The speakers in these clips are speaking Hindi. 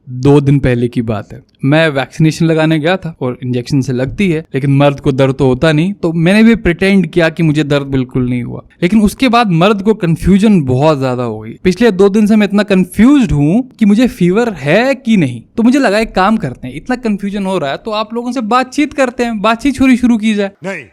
2 दिन पहले की बात है। मैं वैक्सीनेशन लगाने गया था और इंजेक्शन से लगती है, लेकिन मर्द को दर्द तो होता नहीं, तो मैंने भी प्रिटेंड किया कि मुझे दर्द बिल्कुल नहीं हुआ। लेकिन उसके बाद मर्द को कंफ्यूजन बहुत ज्यादा हो गई। पिछले 2 दिन से मैं इतना कंफ्यूज्ड हूं कि मुझे फीवर है कि नहीं। तो मुझे लगा एक काम करते हैं, इतना कंफ्यूजन हो रहा है तो आप लोगों से बातचीत करते हैं, बातचीत शुरू की जाए। नहीं।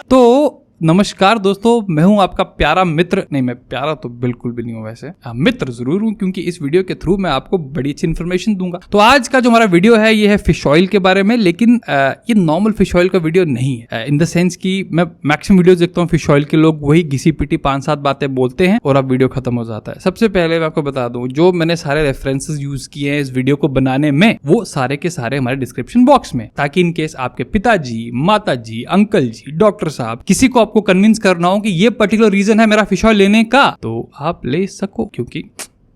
तो नमस्कार दोस्तों, मैं हूं आपका प्यारा मित्र। नहीं, मैं प्यारा तो बिल्कुल भी नहीं हूं, वैसे मित्र जरूर हूं, क्योंकि इस वीडियो के थ्रू मैं आपको बड़ी अच्छी इन्फॉर्मेशन दूंगा। तो आज का जो हमारा वीडियो है ये है फिश ऑयल के बारे में, लेकिन ये नॉर्मल फिश ऑयल का वीडियो नहीं है। इन द सेंस कि मैं मैक्सिमम वीडियो देखता हूँ फिश ऑयल के, लोग वही घिसी पिटी 5-7 बातें बोलते हैं और अब वीडियो खत्म हो जाता है। सबसे पहले मैं आपको बता दूं, जो मैंने सारे रेफरेंसेस यूज किए हैं इस वीडियो को बनाने में, वो सारे के सारे हमारे डिस्क्रिप्शन बॉक्स में, ताकि इन केस आपके पिताजी, माताजी, अंकल जी, डॉक्टर साहब, किसी को आपको कन्विंस करना हो कि ये पर्टिकुलर रीजन है मेरा फिश ऑयल लेने का, तो आप ले सको, क्योंकि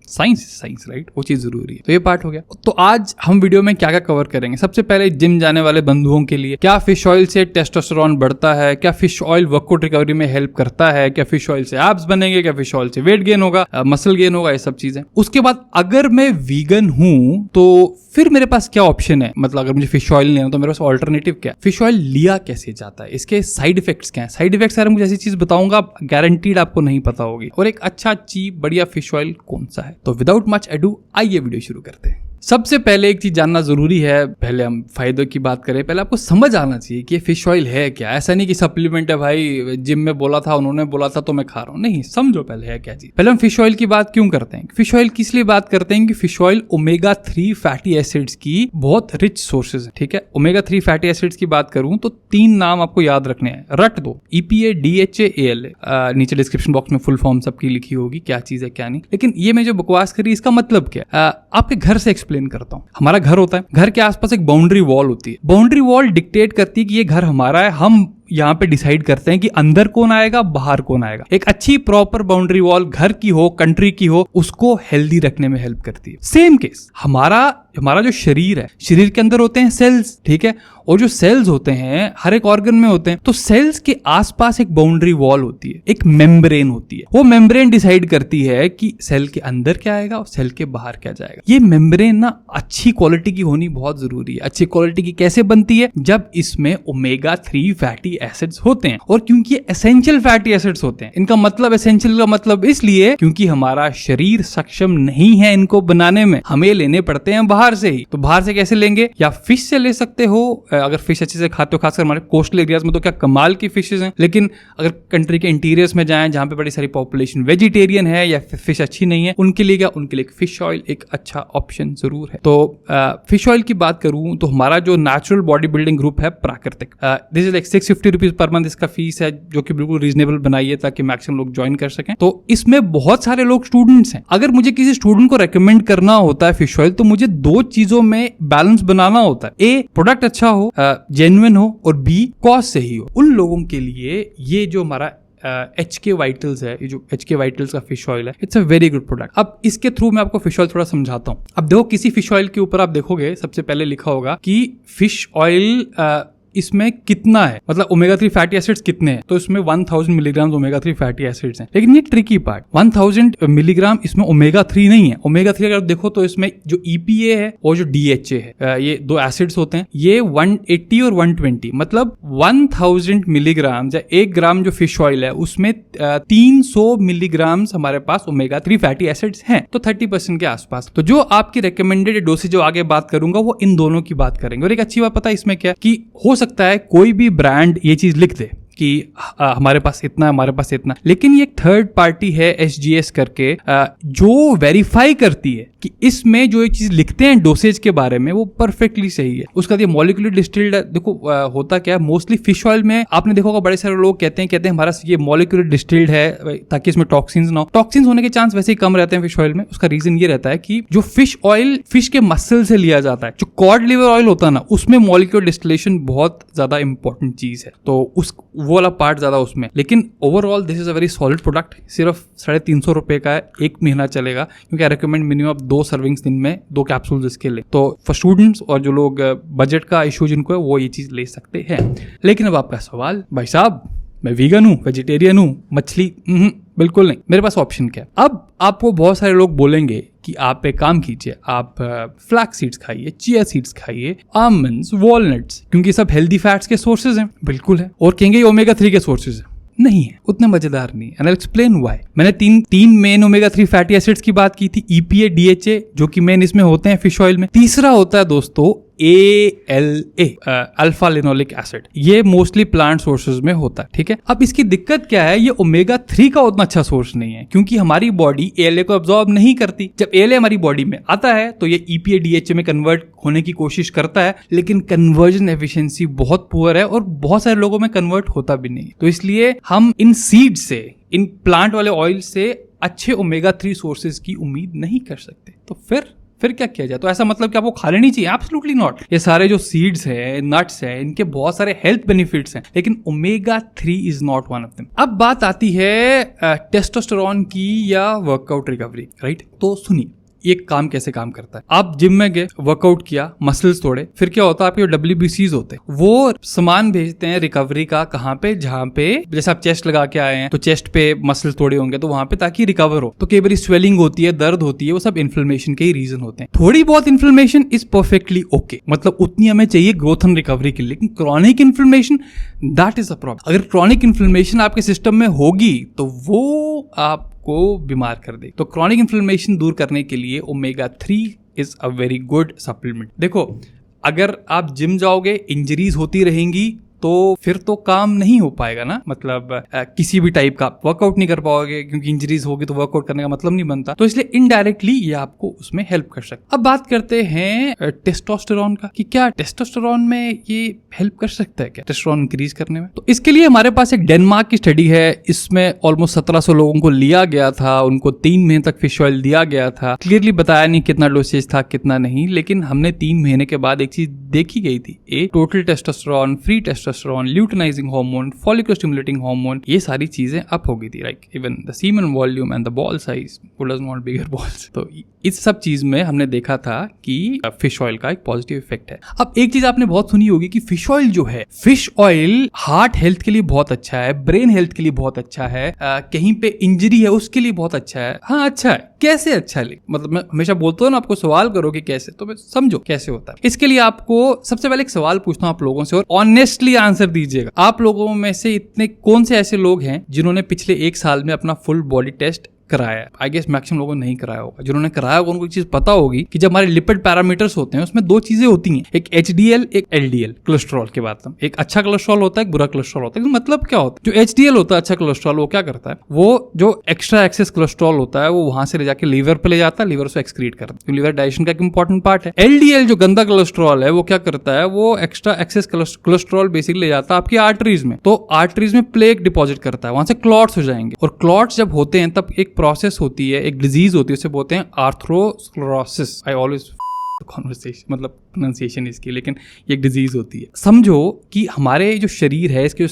साइंस राइट, वो चीज जरूरी है। तो ये पार्ट हो गया। तो आज हम वीडियो में क्या क्या कवर करेंगे। सबसे पहले जिम जाने वाले बंधुओं के लिए, क्या फिश ऑयल से टेस्टोस्टेरोन बढ़ता है, क्या फिश ऑयल वर्कआउट रिकवरी में हेल्प करता है, क्या फिश ऑयल से एब्स बनेंगे, क्या फिश ऑयल से वेट गेन होगा, मसल गेन होगा, ये सब चीजें। उसके बाद अगर मैं वीगन हूं तो फिर मेरे पास क्या ऑप्शन है, मतलब अगर मुझे फिश ऑयल लेना तो मेरे पास ऑल्टरनेटिव क्या है, फिश ऑयल लिया कैसे जाता है, इसके साइड इफेक्ट्स क्या है। साइड इफेक्ट्स अगर मुझे ऐसी चीज बताऊंगा गारंटीड आपको नहीं पता होगी, और एक अच्छा चीप बढ़िया फिश ऑयल कौन सा है। तो विदाउट मच अडू आइए वीडियो शुरू करते हैं। सबसे पहले एक चीज जानना जरूरी है, पहले हम फायदों की बात करें, पहले आपको समझ आना चाहिए कि ये फिश ऑयल है क्या। ऐसा नहीं कि सप्लीमेंट है, भाई जिम में बोला था, उन्होंने बोला था तो मैं खा रहा हूं, नहीं, समझो पहले है क्या चीज। पहले हम फिश ऑयल की बात क्यों करते हैं, फिश ऑयल किस लिए बात करते हैं कि fish oil omega 3 fatty acids की बहुत रिच सोर्सेज है। ठीक है, ओमेगा 3 फैटी एसिड्स की बात करूं तो 3 नाम आपको याद रखने हैं, रट दो, EPA, DHA, ALA। नीचे डिस्क्रिप्शन बॉक्स में फुल फॉर्म सबकी लिखी होगी, क्या चीज है क्या नहीं। लेकिन ये मैं जो बकवास करी, इसका मतलब क्या, आपके घर से एक्सप्लेन करता हूं। हमारा घर होता है, घर के आसपास एक बाउंड्री वॉल होती है। बाउंड्री वॉल डिक्टेट करती है कि ये घर हमारा है, हम यहाँ पे डिसाइड करते हैं कि अंदर कौन आएगा, बाहर कौन आएगा। एक अच्छी प्रॉपर बाउंड्री वॉल, घर की हो, कंट्री की हो, उसको हेल्दी रखने में हेल्प करती है। सेम केस हमारा जो शरीर है, शरीर के अंदर होते हैं सेल्स, ठीक है, और जो सेल्स होते हैं हर एक ऑर्गन में होते हैं। तो सेल्स के आसपास एक बाउंड्री वॉल होती है, एक मेम्ब्रेन होती है। वो मेम्ब्रेन डिसाइड करती है कि सेल के अंदर क्या आएगा और सेल के बाहर क्या जाएगा। ये मेम्ब्रेन ना अच्छी क्वालिटी की होनी बहुत जरूरी है। अच्छी क्वालिटी की कैसे बनती है, जब इसमें ओमेगा 3 फैटी एसिड्स होते हैं, और क्योंकि एसेंशियल फैटी एसिड्स होते हैं। इनका मतलब, एसेंशियल का मतलब इसलिए क्योंकि हमारा शरीर सक्षम नहीं है इनको बनाने में, हमें लेने पड़ते हैं बाहर से ही। तो बाहर से कैसे लेंगे, या फिश से ले सकते हो, अगर फिश अच्छे से खाते हो, खासकर हमारे कोस्टल एरियाज में तो क्या कमाल की फिशेज हैं। लेकिन अगर कंट्री के इंटीरियर्स में जाएं जहां पे बड़ी सारी पॉपुलेशन वेजिटेरियन है या फिश अच्छी नहीं है, उनके लिए क्या, उनके लिए फिश ऑयल एक अच्छा ऑप्शन जरूर है। तो फिश ऑयल की बात करूं तो हमारा जो नेचुरल बॉडी बिल्डिंग ग्रुप है प्राकृतिक, this is like 650 rupees per month इसका फीस है, जो कि बिल्कुल रीजनेबल बनाई है ताकि मैक्सिमम लोग ज्वाइन कर सकें। तो इसमें बहुत सारे लोग स्टूडेंट्स हैं। अगर मुझे किसी स्टूडेंट को रेकमेंड करना होता है फिश ऑयल, तो मुझे 2 चीजों में बैलेंस बनाना होता है। ए, प्रोडक्ट अच्छा हो, जेन्युइन हो, और बी, कॉस्ट सही हो। उन लोगों के लिए ये जो हमारा HK वाइटल्स है, ये जो HK वाइटल्स का फिश ऑयल है, it's a very good product. अब इसके थ्रू मैं आपको फिश ऑयल थोड़ा समझाता हूं। अब देखो, किसी फिश ऑयल के ऊपर आप देखोगे सबसे पहले लिखा होगा कि फिश ऑयल इसमें कितना है, मतलब ओमेगा 3 फैटी एसिड्स कितने हैं। तो इसमें 1000 मिलीग्राम ओमेगा 3 फैटी एसिड्स हैं। लेकिन ये ट्रिकी पार्ट, 1000 मिलीग्राम इसमें ओमेगा 3 नहीं है। ओमेगा 3 अगर देखो तो इसमें जो EPA है और जो DHA है, ये 2 एसिड्स होते हैं, ये 180 और 120, मतलब 1000 मिलीग्राम या 1 ग्राम जो फिश ऑयल है उसमें 300 मिलीग्राम हमारे पास ओमेगा 3 फैटी एसिड्स हैं। तो 30% के आसपास। तो जो आपकी रिकमेंडेड डोसेज जो आगे बात करूंगा वो इन दोनों की बात करेंगे। और एक अच्छी बात पता है इसमें क्या, कि हो सकता है कोई भी ब्रांड ये चीज लिख दे कि हमारे पास इतना, हमारे पास इतना, लेकिन ये एक थर्ड पार्टी है SGS करके, जो वेरीफाई करती है कि इसमें जो एक चीज लिखते हैं डोसेज के बारे में वो परफेक्टली सही है। उसका ये मॉलिक्यूलर डिस्टिल्ड, देखो होता क्या है, मोस्टली फिश ऑयल में आपने देखा होगा बड़े सारे लोग कहते हैं हमारा ये मॉलिक्यूलर डिस्टिल्ड है ताकि इसमें टॉक्सिन्स ना हो। टॉक्सिन्स होने के चांस वैसे ही कम रहते हैं फिश ऑयल में। उसका रीजन ये रहता है कि जो फिश ऑयल फिश के मसल से लिया जाता है, जो कॉड लिवर ऑयल होता है ना, उसमें मॉलिक्यूलर डिस्टिलेशन बहुत ज्यादा इंपॉर्टेंट चीज है। तो उस वो वाला पार्ट ज्यादा उसमें, लेकिन overall this is a very solid product. सिर्फ 350 रुपए का है, 1 महीना चलेगा, क्योंकि आई रिकमेंड मिनिमम 2 सर्विंग्स दिन में, 2 कैप्सूल्स इसके लिए। तो फॉर स्टूडेंट्स और जो लोग बजट का इशू जिनको है वो ये चीज ले सकते हैं। लेकिन अब आपका सवाल, भाई साहब मैं वीगन हूँ, वेजिटेरियन हूँ, मछली बिल्कुल नहीं। मेरे पास ऑप्शन क्या है? अब आपको बहुत सारे लोग बोलेंगे कि आप एक काम कीजिए, आप फ्लैक्स सीड्स खाइए, चिया सीड्स खाइए, आलमंड्स, वॉलनट्स, क्योंकि सब हेल्दी फैट्स के सोर्सेज हैं। बिल्कुल है। और कहेंगे ओमेगा 3 के सोर्सेज है। नहीं है, उतना मजेदार नहीं है। And I explain why. मैंने तीन मेन ओमेगा 3 फैटी एसिड्स की बात की थी, EPA, DHA, जो कि मेन इसमें होते हैं फिश ऑयल में। तीसरा होता है दोस्तों ALA, अल्फा लिनोलिक एसिड। ये मोस्टली प्लांट सोर्सेज में होता है, ठीक है। अब इसकी दिक्कत क्या है, ये ओमेगा 3 का उतना अच्छा सोर्स नहीं है, क्योंकि हमारी बॉडी ALA को अब्सॉर्ब नहीं करती। जब ALA हमारी बॉडी में आता है तो ये EPA, DHA में कन्वर्ट होने की कोशिश करता है, लेकिन कन्वर्जन एफिशिएंसी बहुत पुअर है और बहुत सारे लोगों में कन्वर्ट होता भी नहीं। तो इसलिए हम इन सीड से, इन प्लांट वाले ऑयल से अच्छे ओमेगा 3 सोर्सेज की उम्मीद नहीं कर सकते। तो फिर क्या किया जाए? तो ऐसा मतलब कि आपको खा लेनी चाहिए? Absolutely not. ये सारे जो सीड्स है, नट्स है, इनके बहुत सारे हेल्थ बेनिफिट्स हैं, लेकिन omega 3 is not one of them. अब बात आती है टेस्टोस्टेरोन की या वर्कआउट रिकवरी, राइट? तो सुनिए, ये काम कैसे काम करता है। आप जिम में गए, वर्कआउट किया, मसल्स तोड़े, फिर क्या होता है, आपके जो WBCs होते हैं वो सामान भेजते हैं रिकवरी का। कहाँ पे? जहाँ पे जैसे आप चेस्ट लगा के आए हैं तो चेस्ट पे मसल्स तोड़े होंगे तो वहां पे, ताकि रिकवर हो। तो कई बार स्वेलिंग होती है, दर्द होती है, वो सब इन्फ्लेमेशन के ही रीजन होते हैं। थोड़ी बहुत इन्फ्लेमेशन इज परफेक्टली ओके, मतलब उतनी हमें चाहिए ग्रोथ एंड रिकवरी के लिए। लेकिन chronic inflammation, that is a problem. अगर क्रॉनिक इन्फ्लेमेशन आपके सिस्टम में होगी तो वो आप को बीमार कर दे। तो क्रॉनिक इन्फ्लेमेशन दूर करने के लिए omega 3 is a very good supplement. देखो, अगर आप जिम जाओगे, इंजरीज होती रहेंगी, तो फिर तो काम नहीं हो पाएगा ना। मतलब किसी भी टाइप का वर्कआउट नहीं कर पाओगे, क्योंकि इंजरीज होगी तो वर्कआउट करने का मतलब नहीं बनता। तो इसलिए इनडायरेक्टली ये आपको उसमें हेल्प कर सकता है। अब बात करते हैं टेस्टोस्टेरोन का, कि क्या टेस्टोस्टेरोन में ये हेल्प कर सकता है क्या टेस्टोस्टेरोन इंक्रीज करने में? तो इसके लिए हमारे पास एक डेनमार्क की स्टडी है। इसमें ऑलमोस्ट 1700 लोगों को लिया गया था, उनको 3 महीने तक फिश ऑयल दिया गया था। क्लियरली बताया नहीं कितना डोसेज था, कितना नहीं, लेकिन हमने 3 महीने के बाद एक चीज देखी गई थी, total testosterone, free testosterone, luteinizing hormone, follicle stimulating hormone, ये सारी चीजें अप हो गई थी। Like even the semen volume and the ball size does not bigger balls. तो इस सब चीज में हमने देखा था कि फिश ऑयल का एक पॉजिटिव इफेक्ट है। अब एक चीज आपने बहुत सुनी होगी कि फिश ऑयल जो है, फिश ऑयल हार्ट हेल्थ के लिए बहुत अच्छा है, ब्रेन हेल्थ के लिए बहुत अच्छा है, कहीं पे इंजरी है उसके लिए बहुत अच्छा है। हाँ, अच्छा है। कैसे अच्छा है? मतलब मैं हमेशा बोलता हूँ ना, आपको सवाल करो कि कैसे, तो समझो कैसे होता है। इसके लिए आपको सबसे पहले एक सवाल पूछता हूँ आप लोगों से, और ऑनेस्टली आंसर दीजिएगा। आप लोगों में से इतने कौन से ऐसे लोग हैं जिन्होंने पिछले 1 साल में अपना फुल बॉडी टेस्ट कराया? आई गेस मैक्सिमम लोगों ने नहीं कराया होगा। जिन्होंने कराया होगा उनको एक चीज पता होगी कि जब हमारे लिपिड पैरामीटर्स होते हैं उसमें 2 चीजें होती हैं, एक HDL, एक LDL। कोलेस्ट्रॉल की बात हम, एक अच्छा कोलेस्ट्रॉल होता है, एक बुरा कोलेस्ट्रॉल होता है। मतलब क्या होता है? जो HDL होता है, अच्छा कोलेस्ट्रॉल, वो क्या करता है, वो जो एक्स्ट्रा एक्सेस कोलेस्ट्रॉल होता है वो वहां से ले जाके लीवर पे ले जाता है, लीवर से एक्सक्रीट करता है। लीवर डाइजेशन का एक इंपॉर्टेंट पार्ट है। LDL जो गंदा कोलेस्ट्रॉल है वो क्या करता है, वो एक्स्ट्रा एक्सेस कोलेस्ट्रॉल बेसिकली ले जाता है आपकी आर्टरीज में। तो आर्टरीज में प्लेक डिपॉजिट करता है, वहां से क्लॉट्स हो जाएंगे। और क्लॉट्स जब होते हैं तब एक प्रोसेस होती है, एक डिजीज होती है, उसे बोलते हैं आर्थरोस्क्लेरोसिस। आई ऑलवेज कॉन्वर्सेशन, मतलब प्रोनाउंसिएशन इसकी, लेकिन ये एक डिजीज होती है। समझो कि हमारे जो शरीर है, इसके जो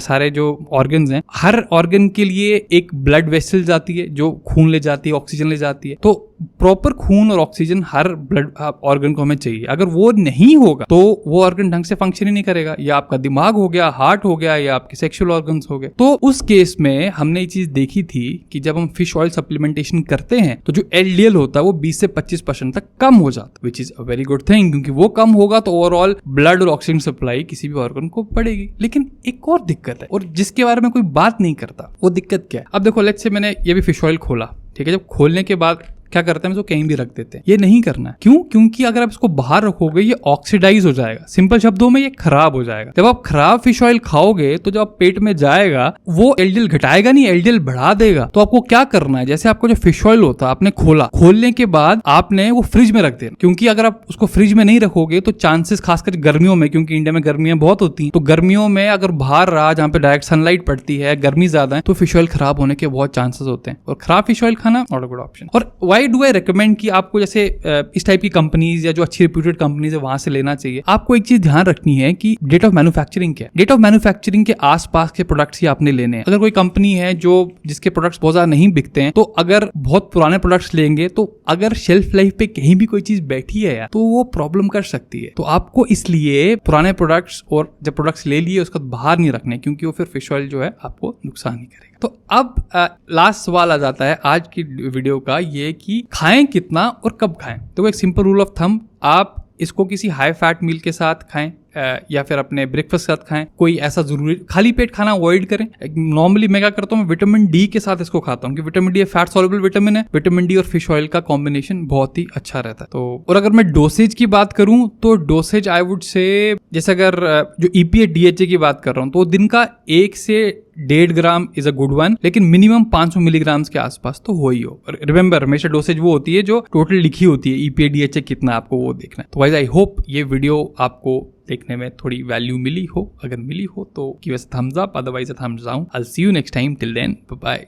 सारे जो ऑर्गन्स हैं, हर ऑर्गन के लिए एक ब्लड वेसल जाती है जो खून ले जाती है, ऑक्सीजन ले जाती है। तो प्रॉपर खून और ऑक्सीजन हर ब्लड ऑर्गन को हमें चाहिए। अगर वो नहीं होगा तो वो ऑर्गन ढंग से फंक्शन ही नहीं करेगा। या आपका दिमाग हो गया, हार्ट हो गया, या आपके सेक्सुअल ऑर्गन्स हो गए। तो उस केस में हमने ये चीज देखी थी कि जब हम फिश ऑयल सप्लीमेंटेशन करते हैं तो जो LDL होता है वो 20 से 25% तक कम हो जाता है, which is a very good thing, क्योंकि वो कम होगा तो ओवरऑल ब्लड और ऑक्सीजन सप्लाई किसी भी ऑर्गन को बढ़ेगी। लेकिन एक और दिक्कत है, और जिसके बारे में कोई बात नहीं करता, वो दिक्कत क्या है? अब देखो, लेट्स से मैंने ये भी फिश ऑयल खोला, ठीक है। जब खोलने के बाद क्या करते हैं, इसको कहीं भी रख देते हैं। ये नहीं करना है। क्यों? क्योंकि अगर आप इसको बाहर रखोगे ये ऑक्सीडाइज हो जाएगा। सिंपल शब्दों में ये खराब हो जाएगा। जब आप खराब फिश ऑयल खाओगे तो जब आप पेट में जाएगा वो LDL घटाएगा नहीं, LDL बढ़ा देगा। तो आपको क्या करना है, जैसे आपको जो फिश ऑयल होता है आपने खोला, खोलने के बाद आपने वो फ्रिज में रख देना। क्योंकि अगर आप उसको फ्रिज में नहीं रखोगे तो चांसेस, खासकर गर्मियों में, क्योंकि इंडिया में गर्मियां बहुत होती हैं, तो गर्मियों में अगर बाहर रहा जहाँ पे डायरेक्ट सनलाइट पड़ती है, गर्मी ज्यादा है, तो फिश ऑयल खराब होने के बहुत चांसेस होते हैं। और खराब फिश ऑयल खाना नॉट अ गुड ऑप्शन। और व्हाई डू आई रिकमेंड कि आपको जैसे इस टाइप की कंपनीज या जो अच्छी रिप्यूटेड कंपनीज है वहां से लेना चाहिए? आपको एक चीज ध्यान रखनी है कि डेट ऑफ मैन्युफैक्चरिंग क्या है। डेट ऑफ मैन्युफैक्चरिंग के आसपास के प्रोडक्ट्स ही आपने लेने हैं। अगर कोई कंपनी है जिसके प्रोडक्ट्स बहुत ज्यादा नहीं बिकते हैं, तो अगर बहुत पुराने प्रोडक्ट्स लेंगे तो अगर शेल्फ लाइफ पे कहीं भी कोई चीज बैठी है यार, तो वो प्रॉब्लम कर सकती है। तो आपको इसलिए पुराने प्रोडक्ट्स, और जब प्रोडक्ट्स ले लिए उसका बाहर नहीं रखने, क्योंकि वो फिर फिश ऑयल जो है आपको नुकसान ही करेगा। तो अब लास्ट सवाल आ जाता है आज की वीडियो का, ये कि खाएं कितना और कब खाएं। तो एक सिंपल रूल ऑफ थंब, आप इसको किसी हाई फैट मील के साथ खाएं या फिर अपने ब्रेकफास्ट के साथ खाएं। कोई ऐसा जरूरी खाली पेट खाना अवॉइड करें। नॉर्मली मैं क्या करता हूँ, विटामिन डी के साथ इसको खाता हूँ कि vitamin D fat soluble vitamin है। विटामिन डी और फिश ऑयल का कॉम्बिनेशन बहुत ही अच्छा रहता है। तो और अगर मैं डोसेज की बात करूं तो डोसेज आई वुड से, जैसे अगर जो ईपीए डीएचए की बात कर रहा हूं तो दिन का 1 से 1.5 gram is a good one, लेकिन मिनिमम 500 मिलीग्राम के आसपास तो हो ही हो। रिमेंबर, हमेशा डोसेज वो होती है जो टोटल लिखी होती है, ईपीए डीएचए कितना आपको वो देखना है। तो वाइज आई होप ये वीडियो आपको देखने में थोड़ी वैल्यू मिली हो। अगर मिली हो तो give us thumbs up, otherwise a thumbs down. I will see you next time, till then bye bye.